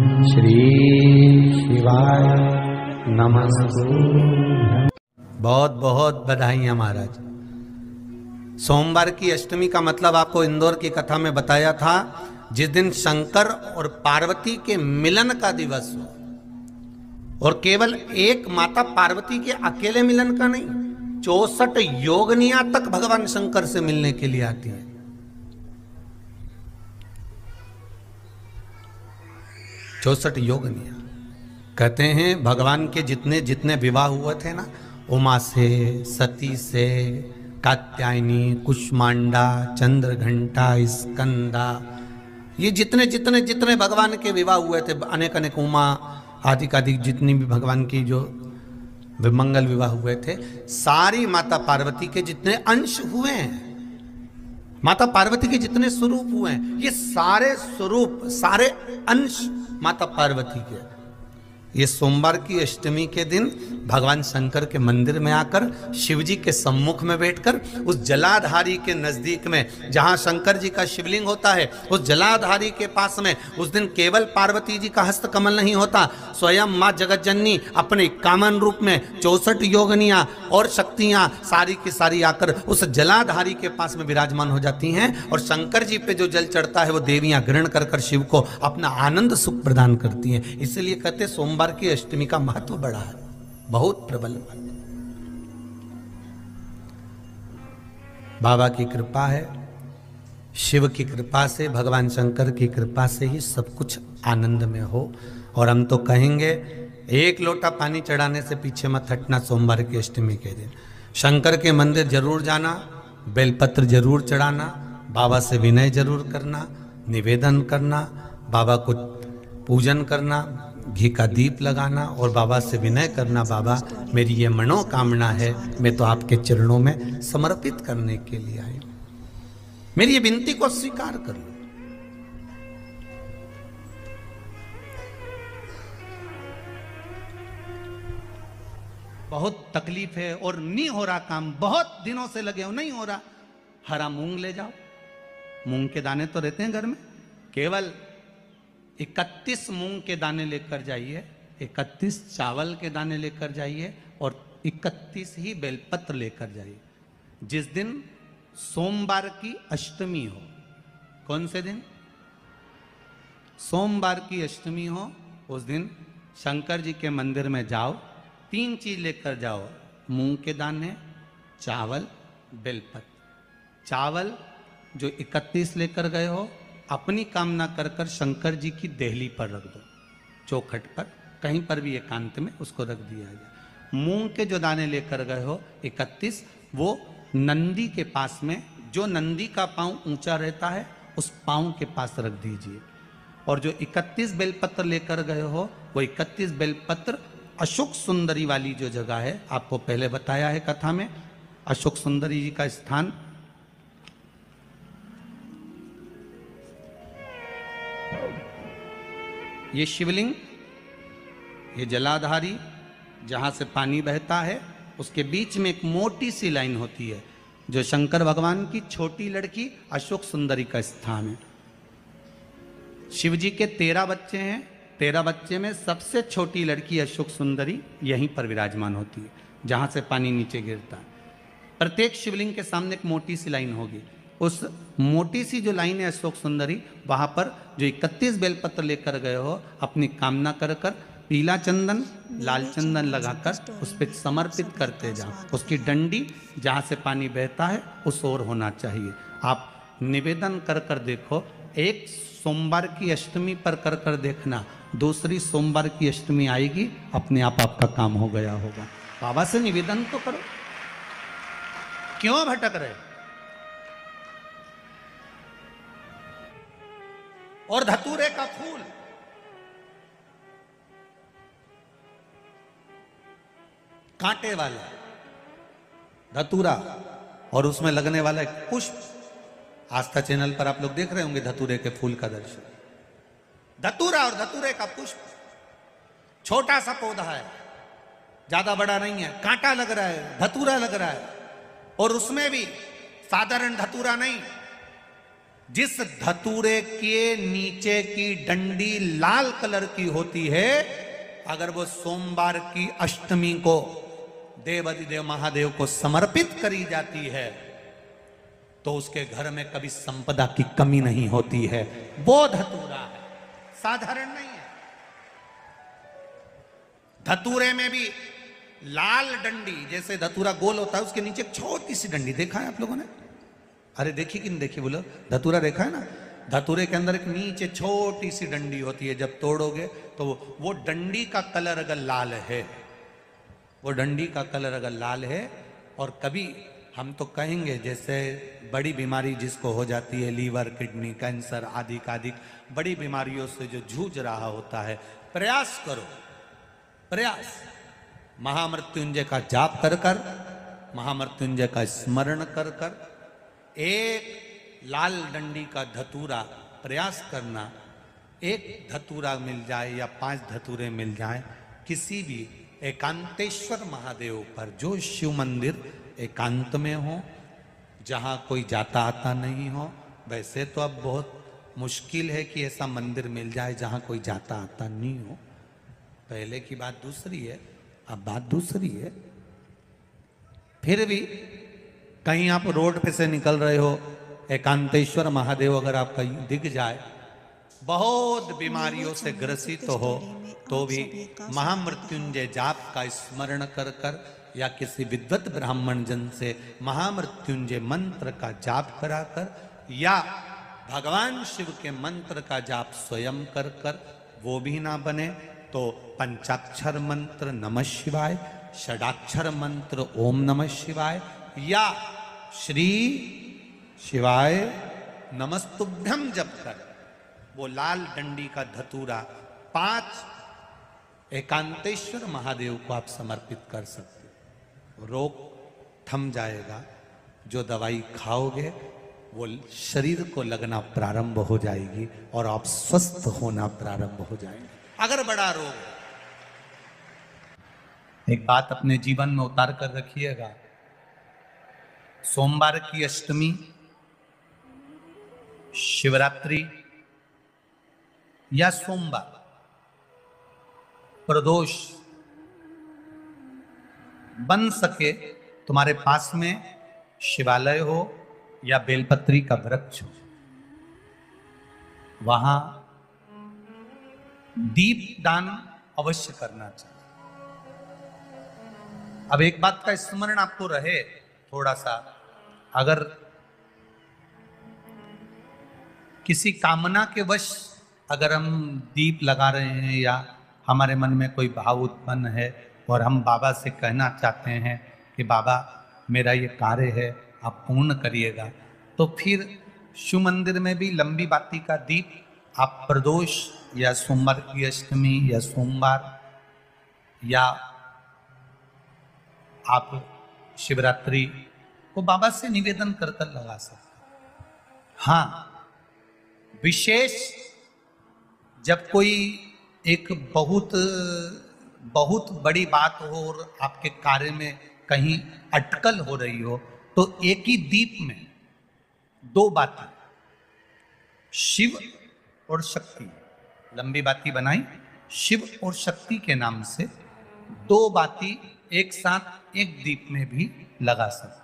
श्री शिवाय नमस्तु। बहुत बहुत बधाइयाँ महाराज। सोमवार की अष्टमी का मतलब आपको इंदौर की कथा में बताया था, जिस दिन शंकर और पार्वती के मिलन का दिवस हो, और केवल एक माता पार्वती के अकेले मिलन का नहीं, 64 योगनियां तक भगवान शंकर से मिलने के लिए आती है। 64 योगनियां। कहते हैं भगवान के जितने जितने विवाह हुए थे ना, उमा से, सती से, कात्यायनी, कुष्मांडा, चंद्रघंटा, स्कंदा, ये जितने जितने जितने भगवान के विवाह हुए थे, अनेक अनेक उमा आदि आदि जितनी भी भगवान की जो मंगल विवाह हुए थे, सारी माता पार्वती के जितने अंश हुए हैं, माता पार्वती के जितने स्वरूप हुए हैं, ये सारे स्वरूप, सारे अंश माता पार्वती के। ये सोमवार की अष्टमी के दिन भगवान शंकर के मंदिर में आकर शिव जी के सम्मुख में बैठकर उस जलाधारी के नजदीक में, जहां शंकर जी का शिवलिंग होता है, उस जलाधारी के पास में उस दिन केवल पार्वती जी का हस्त कमल नहीं होता, स्वयं मां जगतजननी अपने कामन रूप में 64 योगनियां और शक्तियां सारी की सारी आकर उस जलाधारी के पास में विराजमान हो जाती हैं, और शंकर जी पे जो जल चढ़ता है वो देवियां ग्रहण कर कर शिव को अपना आनंद सुख प्रदान करती हैं। इसलिए कहते सोमवार की अष्टमी का महत्व बड़ा है, बहुत प्रबल। बाबा की कृपा है, शिव की कृपा से, भगवान शंकर की कृपा से ही सब कुछ आनंद में हो। और हम तो कहेंगे एक लोटा पानी चढ़ाने से पीछे मत हटना। सोमवार की अष्टमी के दिन शंकर के मंदिर जरूर जाना, बेलपत्र जरूर चढ़ाना, बाबा से विनय जरूर करना, निवेदन करना, बाबा को पूजन करना, घी का दीप लगाना और बाबा से विनय करना, बाबा मेरी ये मनोकामना है, मैं तो आपके चरणों में समर्पित करने के लिए आई, मेरी ये विनती को स्वीकार कर लो। बहुत तकलीफ है और नहीं हो रहा काम, बहुत दिनों से लगे हो, नहीं हो रहा, हरा मूंग ले जाओ। मूंग के दाने तो रहते हैं घर में, केवल 31 मूंग के दाने लेकर जाइए, 31 चावल के दाने लेकर जाइए और 31 ही बेलपत्र लेकर जाइए। जिस दिन सोमवार की अष्टमी हो, कौन से दिन? सोमवार की अष्टमी हो, उस दिन शंकर जी के मंदिर में जाओ, 3 चीज लेकर जाओ, मूंग के दाने, चावल, बेलपत्र। चावल जो 31 लेकर गए हो, अपनी कामना कर कर शंकर जी की देहली पर रख दो, चौखट पर, कहीं पर भी एकांत में उसको रख दिया जाए। मूंग के जो दाने लेकर गए हो 31, वो नंदी के पास में, जो नंदी का पांव ऊंचा रहता है उस पांव के पास रख दीजिए। और जो 31 बेलपत्र लेकर गए हो, वो 31 बेलपत्र अशोक सुंदरी वाली जो जगह है, आपको पहले बताया है कथा में, अशोक सुंदरी जी का स्थान ये शिवलिंग, ये जलाधारी जहाँ से पानी बहता है, उसके बीच में एक मोटी सी लाइन होती है, जो शंकर भगवान की छोटी लड़की अशोक सुंदरी का स्थान है। शिव जी के 13 बच्चे हैं, 13 बच्चे में सबसे छोटी लड़की अशोक सुंदरी यहीं पर विराजमान होती है, जहाँ से पानी नीचे गिरता है। प्रत्येक शिवलिंग के सामने एक मोटी सी लाइन होगी, उस मोटी सी जो लाइन है अशोक सुंदरी, वहां पर जो 31 बेलपत्र लेकर गए हो, अपनी कामना कर कर पीला चंदन, लाल चंदन लगाकर उस पर समर्पित करते जाओ। उसकी डंडी जहां से पानी बहता है उस ओर होना चाहिए। आप निवेदन कर कर देखो, एक सोमवार की अष्टमी पर कर कर देखना, दूसरी सोमवार की अष्टमी आएगी, अपने आप आपका काम हो गया होगा। बाबा से निवेदन तो करो, क्यों भटक रहे? और धतूरे का फूल, कांटे वाला धतूरा, और उसमें लगने वाला एक पुष्प, आस्था चैनल पर आप लोग देख रहे होंगे धतूरे के फूल का दर्शन। धतूरा और धतूरे का पुष्प, छोटा सा पौधा है, ज्यादा बड़ा नहीं है, कांटा लग रहा है, धतूरा लग रहा है, और उसमें भी साधारण धतूरा नहीं, जिस धतूरे के नीचे की डंडी लाल कलर की होती है, अगर वो सोमवार की अष्टमी को देवाधिदेव महादेव को समर्पित करी जाती है तो उसके घर में कभी संपदा की कमी नहीं होती है। वो धतूरा है, साधारण नहीं है। धतूरे में भी लाल डंडी, जैसे धतूरा गोल होता है उसके नीचे एक छोटी सी डंडी, देखा है आप लोगों ने? अरे देखी कि नहीं देखी बोलो? धतूरा देखा है ना? धतूरे के अंदर एक नीचे छोटी सी डंडी होती है, जब तोड़ोगे तो वो डंडी का कलर अगर लाल है, वो डंडी का कलर अगर लाल है, और कभी हम तो कहेंगे जैसे बड़ी बीमारी जिसको हो जाती है, लीवर, किडनी, कैंसर आदि का आदि बड़ी बीमारियों से जो जूझ रहा होता है, प्रयास करो, प्रयास महामृत्युंजय का जाप कर कर, महामृत्युंजय का स्मरण कर कर, एक लाल डंडी का धतूरा प्रयास करना। एक धतूरा मिल जाए या 5 धतूरे मिल जाए किसी भी एकांतेश्वर महादेव पर, जो शिव मंदिर एकांत में हो, जहाँ कोई जाता आता नहीं हो। वैसे तो अब बहुत मुश्किल है कि ऐसा मंदिर मिल जाए जहाँ कोई जाता आता नहीं हो। पहले की बात दूसरी है, अब बात दूसरी है। फिर भी कहीं आप रोड पे से निकल रहे हो, एकांतेश्वर महादेव अगर आपका दिख जाए, बहुत बीमारियों से ग्रसित हो, तो भी महामृत्युंजय जाप का स्मरण कर कर या किसी विद्वत ब्राह्मण जन से महामृत्युंजय मंत्र का जाप करा कर, या भगवान शिव के मंत्र का जाप स्वयं कर कर, वो भी ना बने तो पंचाक्षर मंत्र नमः शिवाय, षडाक्षर मंत्र ओम नमः शिवाय, या श्री शिवाय नमस्तुभ्यम जप कर वो लाल डंडी का धतूरा 5 एकांतेश्वर महादेव को आप समर्पित कर सकते हो। रोग थम जाएगा, जो दवाई खाओगे वो शरीर को लगना प्रारंभ हो जाएगी और आप स्वस्थ होना प्रारंभ हो जाएंगे। अगर बड़ा रोग, एक बात अपने जीवन में उतार कर रखिएगा, सोमवार की अष्टमी, शिवरात्रि या सोमवार, प्रदोष बन सके तुम्हारे पास में शिवालय हो या बेलपत्री का वृक्ष हो, वहां दीप दान अवश्य करना चाहिए। अब एक बात का स्मरण आपको रहे थोड़ा सा, अगर किसी कामना के वश अगर हम दीप लगा रहे हैं या हमारे मन में कोई भाव उत्पन्न है और हम बाबा से कहना चाहते हैं कि बाबा मेरा ये कार्य है आप पूर्ण करिएगा, तो फिर शिव मंदिर में भी लंबी बाती का दीप आप प्रदोष या सोमवार की अष्टमी या सोमवार या आप शिवरात्रि को बाबा से निवेदन कर कर लगा सकते। हाँ, विशेष जब कोई एक बहुत बड़ी बात हो और आपके कार्य में कहीं अटकल हो रही हो, तो एक ही दीप में 2 बातें, शिव और शक्ति, लंबी बाती बनाई, शिव और शक्ति के नाम से 2 बाती एक साथ एक दीप में भी लगा सकते।